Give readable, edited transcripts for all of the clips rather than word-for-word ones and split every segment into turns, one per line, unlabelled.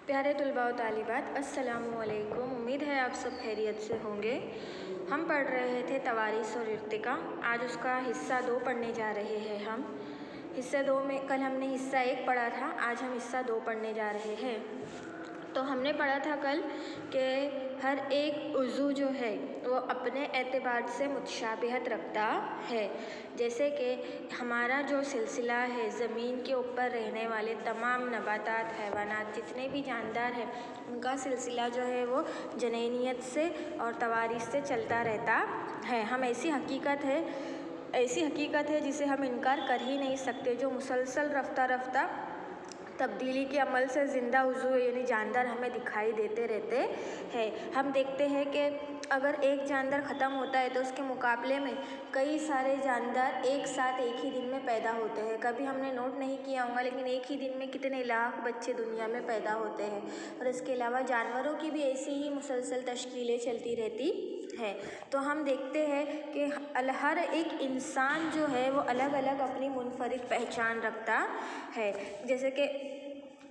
प्यारे तलबा व तालिबात, अस्सलामुअलैकुम। उम्मीद है आप सब खैरियत से होंगे। हम पढ़ रहे थे तवारीस और इर्तिका। आज उसका हिस्सा 2 पढ़ने जा रहे हैं हम। हिस्सा 2 में कल हमने हिस्सा 1 पढ़ा था, आज हम हिस्सा 2 पढ़ने जा रहे हैं। तो हमने पढ़ा था कल कि हर एक उज़ू जो है वो अपने एतबार से मुतशाबिहत रखता है। जैसे कि हमारा जो सिलसिला है, ज़मीन के ऊपर रहने वाले तमाम नबातात, हैवानात, जितने भी जानदार हैं, उनका सिलसिला जो है वो जनैनियत से और तवारीस से चलता रहता है। हम ऐसी हकीकत है जिसे हम इनकार कर ही नहीं सकते, जो मुसलसल रफ्ता रफ्ता तब्दीली के अमल से ज़िंदा उज़ू यानी जानदार हमें दिखाई देते रहते हैं। हम देखते हैं कि अगर एक जानदार ख़त्म होता है तो उसके मुकाबले में कई सारे जानदार एक साथ एक ही दिन में पैदा होते हैं। कभी हमने नोट नहीं किया होगा, लेकिन एक ही दिन में कितने लाख बच्चे दुनिया में पैदा होते हैं। और इसके अलावा जानवरों की भी ऐसी ही मुसलसल तश्कीलें चलती रहती है। तो हम देखते हैं कि हर एक इंसान जो है वो अलग अलग अपनी मुनफरिद पहचान रखता है। जैसे कि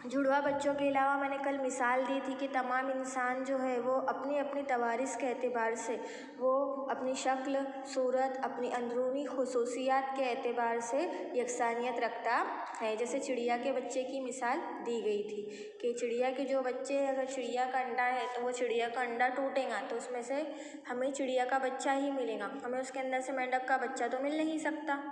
जुड़वा बच्चों के अलावा मैंने कल मिसाल दी थी कि तमाम इंसान जो है वो अपनी अपनी तवारीस के एतबार से वो अपनी शक्ल, सूरत, अपनी अंदरूनी खुसूसियात के एतबार से यकसानियत रखता है। जैसे चिड़िया के बच्चे की मिसाल दी गई थी कि चिड़िया के जो बच्चे, अगर चिड़िया का अंडा है तो वो चिड़िया का अंडा टूटेगा तो उसमें से हमें चिड़िया का बच्चा ही मिलेगा, हमें उसके अंदर से मेंढक का बच्चा तो मिल नहीं सकता।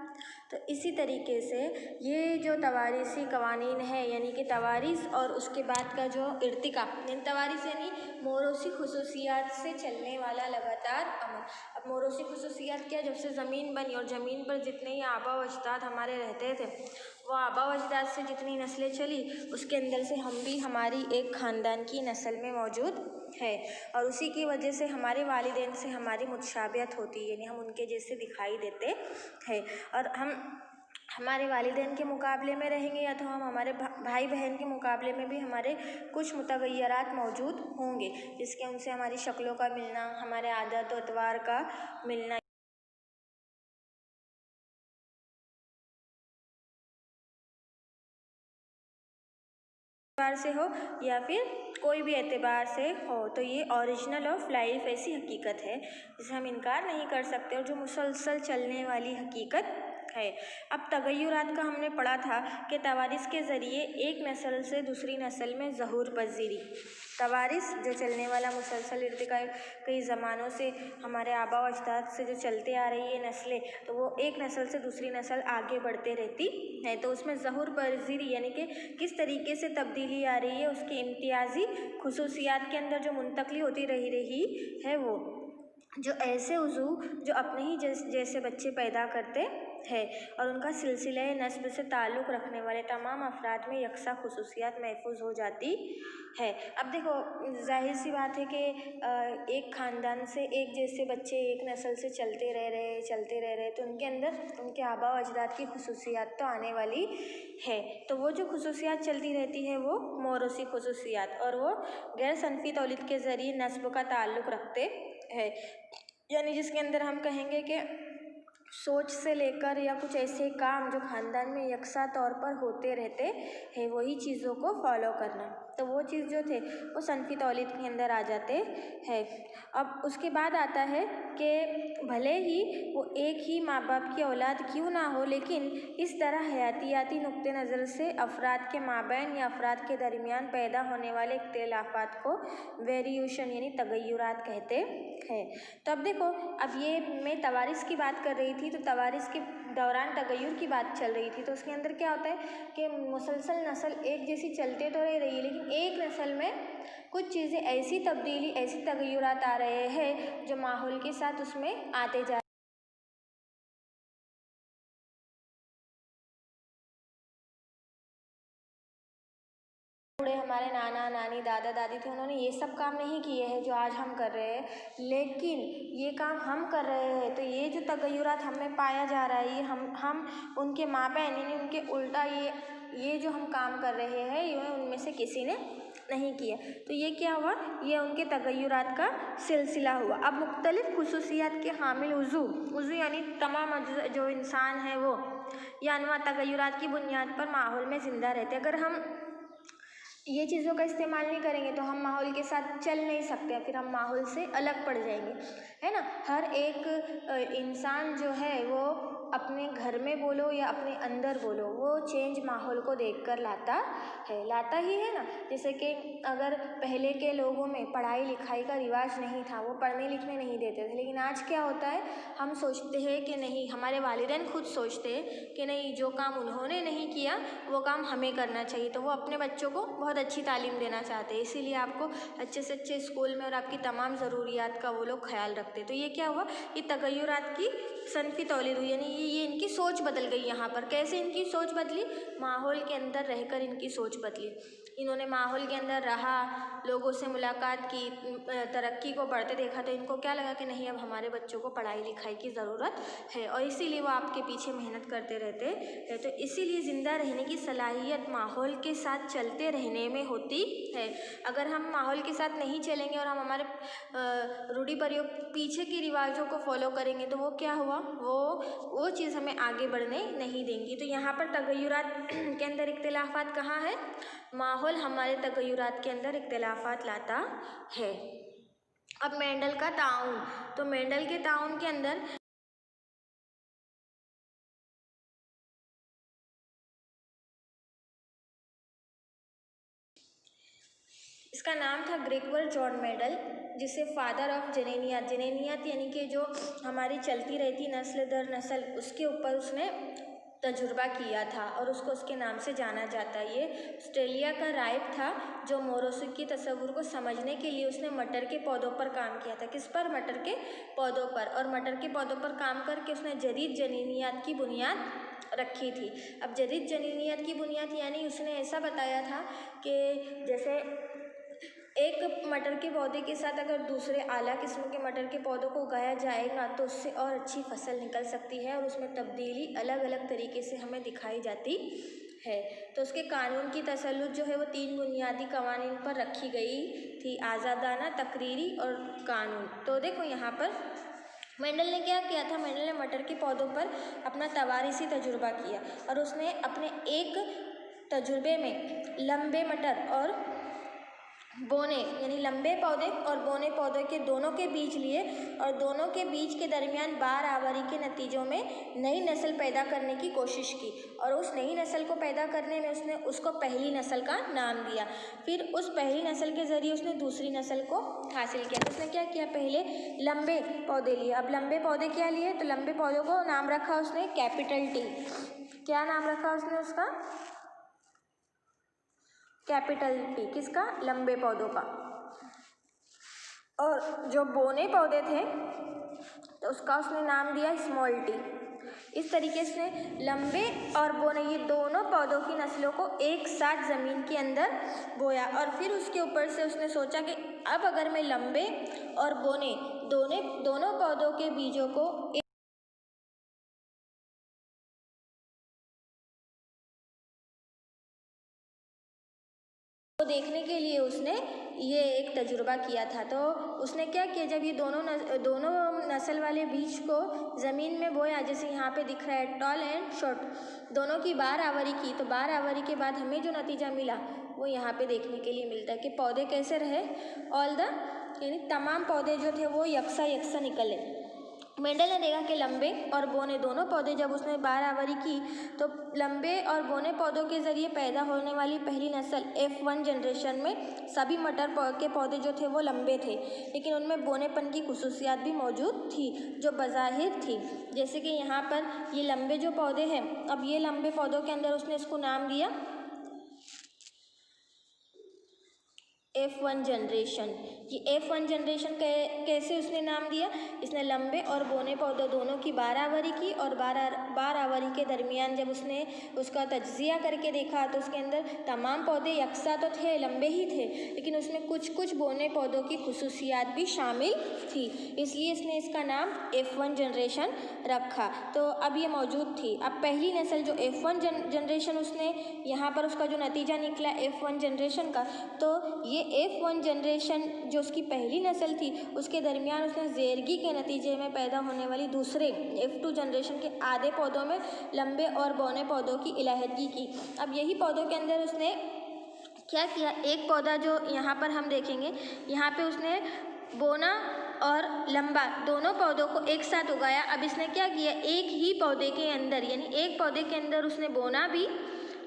तो इसी तरीके से ये जो तवारीसी कवानीन है, यानी कि तवारीस और उसके बाद का जो इर्तिका, तवारीस यानी मोरोसी खुसूसियात से चलने वाला लगातार अमल। अब मोरोसी खुसूसियात क्या, जब से ज़मीन बनी और ज़मीन पर जितने ही आबा व अजदाद हमारे रहते थे, वो आबा व अजदाद से जितनी नस्लें चली उसके अंदर से हम भी हमारी एक ख़ानदान की नस्ल में मौजूद है। और उसी की वजह से हमारे वालिदैन से हमारी मुतशाबियत होती है, यानी हम उनके जैसे दिखाई देते हैं। और हम हमारे वालिदैन के मुकाबले में रहेंगे या तो हम हमारे भाई बहन के मुकाबले में भी हमारे कुछ मुतगय्यरात मौजूद होंगे, जिसके उनसे हमारी शक्लों का मिलना, हमारे आदत व अतवार का मिलना से हो या फिर कोई भी एतबार से हो। तो ये ओरिजिनल ऑफ लाइफ ऐसी हकीकत है जिसे हम इनकार नहीं कर सकते और जो मुसलसल चलने वाली हकीकत है। अब तगय्युरात का हमने पढ़ा था कि तवारीस के ज़रिए एक नस्ल से दूसरी नस्ल में ज़हूर पजीरी, तवारीस जो चलने वाला मुसलसल इर्तिका कई ज़मानों से हमारे आबा व अजदाद से जो चलते आ रही है नस्लें, तो वो एक नस्ल से दूसरी नस्ल आगे बढ़ते रहती है। तो उसमें ज़हूर पजीरी यानी कि किस तरीके से तब्दीली आ रही है, उसकी इम्तियाज़ी खुसूसियात के अंदर जो मुंतकली होती रही है, वो जो ऐसे उज़ू जो अपने ही जैसे बच्चे पैदा करते हैं और उनका सिलसिला नस्ब से ताल्लुक़ रखने वाले तमाम अफराद में यकसा खुसूसियात महफूज हो जाती है। अब देखो, जाहिर सी बात है कि एक ख़ानदान से एक जैसे बच्चे एक नस्ल से चलते रह रहे तो उनके अंदर उनके आबा व अजदाद की खुसूसियात तो आने वाली है। तो वो जो खुसूसियात चलती रहती है वो मोरोसी खुसूसियात, और वो गैर सनफ़ी तौलीद के ज़रिए नस्ब का ताल्लुक़ रखते हैं। यानी जिसके अंदर हम कहेंगे कि सोच से लेकर या कुछ ऐसे काम जो ख़ानदान में यकसा तौर पर होते रहते हैं, वही चीज़ों को फॉलो करना, तो वो चीज़ जो थे वो सनफ़ी तौलीद के अंदर आ जाते हैं। अब उसके बाद आता है कि भले ही वो एक ही माँ बाप की औलाद क्यों ना हो, लेकिन इस तरह हयातियाती नुक्ते नज़र से अफराद के माबैन या अफराद के दरमियान पैदा होने वाले इख्तिलाफ़ात को वेरिएशन यानी तगय्युरात कहते हैं। तो अब देखो, अब ये मैं तवारीस की बात कर रही थी, तो तवारीस के दौरान तगय्युर की बात चल रही थी। तो उसके अंदर क्या होता है कि मुसलसल नस्ल एक जैसी चलते तो रह रही है, लेकिन एक नस्ल में कुछ चीज़ें ऐसी तब्दीली, ऐसी तगय्युरात आ रहे हैं जो माहौल के साथ उसमें आते जा हमारे नाना नानी दादा दादी थे, उन्होंने ये सब काम नहीं किए हैं जो आज हम कर रहे हैं, लेकिन ये काम हम कर रहे हैं। तो ये जो तगय्युरात हमें पाया जा रहा है, ये हम उनके माबैन यानी उनके उल्टा ये जो हम काम कर रहे हैं, ये उनमें से किसी ने नहीं किया। तो ये क्या हुआ, ये उनके तगय्युरात का सिलसिला हुआ। अब मुख्तलिफ खुसूसियात के हामिल उज़ू यानी तमाम जो इंसान है वो या अनवा तगय्युरात की बुनियाद पर माहौल में ज़िंदा रहते। अगर हम ये चीज़ों का इस्तेमाल नहीं करेंगे तो हम माहौल के साथ चल नहीं सकते, फिर हम माहौल से अलग पड़ जाएंगे, है ना। हर एक इंसान जो है वो अपने घर में बोलो या अपने अंदर बोलो, वो चेंज माहौल को देखकर लाता ही है ना। जैसे कि अगर पहले के लोगों में पढ़ाई लिखाई का रिवाज नहीं था, वो पढ़ने लिखने नहीं देते थे, लेकिन आज क्या होता है, हम सोचते हैं कि नहीं, हमारे वालिदैन खुद सोचते हैं कि नहीं, जो काम उन्होंने नहीं किया वो काम हमें करना चाहिए, तो वो अपने बच्चों को बहुत अच्छी तालीम देना चाहते हैं, इसीलिए आपको अच्छे से अच्छे स्कूल में और आपकी तमाम ज़रूरियात का वो लोग ख्याल रखते हैं। तो ये क्या हुआ, ये तगय्युरात की सनफी तौलीद हुई, यानी ये इनकी सोच बदल गई। यहाँ पर कैसे इनकी सोच बदली, माहौल के अंदर रहकर इनकी सोच बदली। इन्होंने माहौल के अंदर रहा, लोगों से मुलाकात की, तरक्की को बढ़ते देखा, तो इनको क्या लगा कि नहीं, अब हमारे बच्चों को पढ़ाई लिखाई की ज़रूरत है, और इसीलिए वो आपके पीछे मेहनत करते रहते हैं। तो इसीलिए ज़िंदा रहने की सलाहियत माहौल के साथ चलते रहने में होती है। अगर हम माहौल के साथ नहीं चलेंगे और हम हमारे रूढ़ी प्रयोग पीछे के रिवाजों को फॉलो करेंगे, तो वो क्या हुआ, वो चीज़ हमें आगे बढ़ने नहीं देंगी। तो यहाँ पर तगय्युरात के अंदर इख्तिलाफात कहाँ है, माहौल हमारे तगय्युरात के अंदर इख्तिलाफात लाता है। अब मेंडल का ताउन, तो मेंडल के ताउन के अंदर इसका नाम था ग्रेगोर जॉन मेंडल, जिसे फादर ऑफ जनेनियात यानी कि जो हमारी चलती रहती नस्ल दर नस्ल, उसके ऊपर उसने तजुर्बा किया था और उसको उसके नाम से जाना जाता है। ये ऑस्ट्रेलिया का राइब था जो मोरोसिक की तस्वुर को समझने के लिए उसने मटर के पौधों पर काम किया था। किस पर, मटर के पौधों पर, और मटर के पौधों पर काम करके उसने जदीद जनीनियात की बुनियाद रखी थी। अब जदीद जनीनियात की बुनियाद यानी उसने ऐसा बताया था कि जैसे एक मटर के पौधे के साथ अगर दूसरे आला किस्म के मटर के पौधों को उगाया जाएगा तो उससे और अच्छी फसल निकल सकती है, और उसमें तब्दीली अलग अलग तरीके से हमें दिखाई जाती है। तो उसके कानून की तसल्लुत जो है वो 3 बुनियादी कवानीन पर रखी गई थी, आज़ादाना, तकरीरी और कानून। तो देखो यहाँ पर मेंडल ने क्या किया था, मेंडल ने मटर के पौधों पर अपना तवारीसी तजुर्बा किया, और उसने अपने एक तजुर्बे में लंबे मटर और बोने यानी लंबे पौधे और बोने पौधे के दोनों के बीज लिए, और दोनों के बीज के दरमियान बार आवारी के नतीजों में नई नस्ल पैदा करने की कोशिश की, और उस नई नस्ल को पैदा करने में उसने उसको पहली नस्ल का नाम दिया। फिर उस पहली नस्ल के ज़रिए उसने दूसरी नस्ल को हासिल किया। तो उसने क्या किया, पहले लंबे पौधे लिए। अब लंबे पौधे क्या लिए, तो लंबे पौधों को नाम रखा उसने कैपिटल टी। क्या नाम रखा उसने उसका, कैपिटल टी, किसका, लंबे पौधों का। और जो बोने पौधे थे तो उसका उसने नाम दिया स्मॉल टी। इस तरीके से लंबे और बोने ये दोनों पौधों की नस्लों को एक साथ ज़मीन के अंदर बोया, और फिर उसके ऊपर से उसने सोचा कि अब अगर मैं लंबे और बोने दोनों पौधों के बीजों को देखने के लिए उसने ये एक तजुर्बा किया था। तो उसने क्या किया, जब ये दोनों नस्ल वाले बीज को ज़मीन में बोया, जैसे यहाँ पे दिख रहा है टॉल एंड शॉर्ट, दोनों की बार आवारी की, तो बार आवारी के बाद हमें जो नतीजा मिला वो यहाँ पे देखने के लिए मिलता है कि पौधे कैसे रहे, ऑल द यानी तमाम पौधे जो थे वो यकसा निकले। मेंडल ने देखा कि लंबे और बोने दोनों पौधे, जब उसने बार आवारी की तो लंबे और बोने पौधों के ज़रिए पैदा होने वाली पहली नस्ल F1 जनरेशन में सभी मटर के पौधे जो थे वो लंबे थे, लेकिन उनमें बोनेपन की खुसूसियात भी मौजूद थी जो बज़ाहिर थी। जैसे कि यहाँ पर ये लंबे जो पौधे हैं, अब ये लंबे पौधों के अंदर उसने इसको नाम दिया F1 जनरेशन। ये F1 जनरेशन कैसे उसने नाम दिया, इसने लंबे और बोने पौधे दोनों की बार आवारी की, और बार आवारी के दरमियान जब उसने उसका तज्जिया करके देखा तो उसके अंदर तमाम पौधे यकसा तो थे, लंबे ही थे, लेकिन उसमें कुछ बोने पौधों की खुसूसियात भी शामिल थी, इसलिए इसने इसका नाम F1 जनरेशन रखा। तो अब ये मौजूद थी। अब पहली नस्ल जो F1 जनरेशन, उसने यहाँ पर उसका जो नतीजा निकला F1 जनरेशन का, तो ये F1 जनरेशन जो उसकी पहली नस्ल थी उसके दरमियान उसने ज़ेरगी के नतीजे में पैदा होने वाली दूसरे F2 जनरेशन के आधे पौधों में लंबे और बौने पौधों की इलाहदगी की। अब यही पौधों के अंदर उसने क्या किया, एक पौधा जो यहाँ पर हम देखेंगे, यहाँ पे उसने बोना और लंबा दोनों पौधों को एक साथ उगाया। अब इसने क्या किया, एक ही पौधे के अंदर, यानी एक पौधे के अंदर उसने बोना भी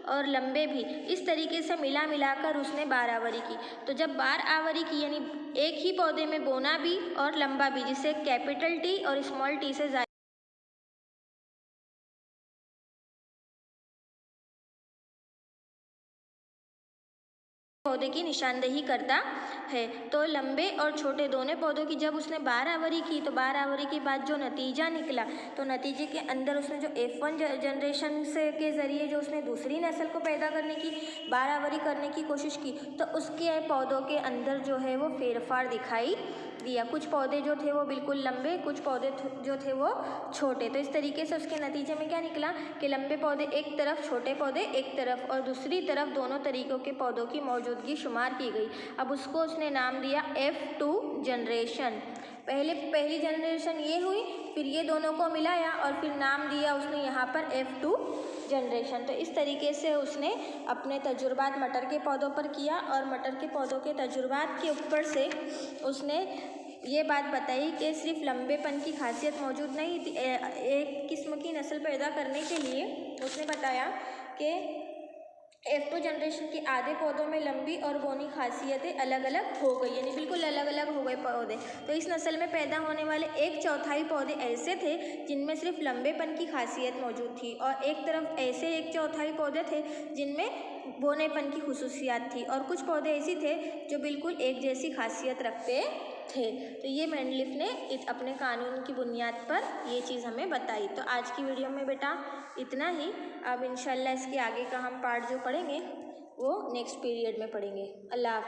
और लंबे भी, इस तरीके से मिलाकर उसने बारहवरी की। तो जब बारहवरी की यानी एक ही पौधे में बोना भी और लंबा भी, जिसे कैपिटल टी और स्मॉल टी से पौधे की निशानदेही करता है। तो लंबे और छोटे दोनों पौधों की जब उसने बारहवरी की, तो बारहवरी के बाद जो नतीजा निकला, तो नतीजे के अंदर उसने जो F1 जनरेशन से के ज़रिए जो उसने दूसरी नस्ल को पैदा करने की, बारहवरी करने की कोशिश की, तो उसके पौधों के अंदर जो है वो फेरफार दिखाई दिया। कुछ पौधे जो थे वो बिल्कुल लंबे, कुछ पौधे जो थे वो छोटे। तो इस तरीके से उसके नतीजे में क्या निकला कि लंबे पौधे एक तरफ, छोटे पौधे एक तरफ, और दूसरी तरफ दोनों तरीकों के पौधों की मौजूदगी शुमार की गई। अब उसको उसने नाम दिया F2 जनरेशन। पहली जनरेशन ये हुई, फिर ये दोनों को मिलाया और फिर नाम दिया उसने यहाँ पर F2 जनरेशन। तो इस तरीके से उसने अपने तजुर्बात मटर के पौधों पर किया, और मटर के पौधों के तजुर्बात के ऊपर से उसने ये बात बताई कि सिर्फ लंबेपन की खासियत मौजूद नहीं थी, एक किस्म की नस्ल पैदा करने के लिए उसने बताया कि F2 जनरेशन के आधे पौधों में लंबी और बोनी खासियतें अलग अलग हो गई, यानी बिल्कुल अलग अलग हो गए पौधे। तो इस नस्ल में पैदा होने वाले 1/4 पौधे ऐसे थे जिनमें सिर्फ लंबेपन की खासियत मौजूद थी, और एक तरफ ऐसे 1/4 पौधे थे जिनमें बोनेपन की खुसूसियात थी, और कुछ पौधे ऐसे थे जो बिल्कुल एक जैसी खासियत रखते थे। तो ये मेंडलिफ ने अपने कानून की बुनियाद पर ये चीज़ हमें बताई। तो आज की वीडियो में बेटा इतना ही। अब इंशाल्लाह इसके आगे का हम पार्ट जो पढ़ेंगे वो नेक्स्ट पीरियड में पढ़ेंगे। अल्लाह हाफ़िज़।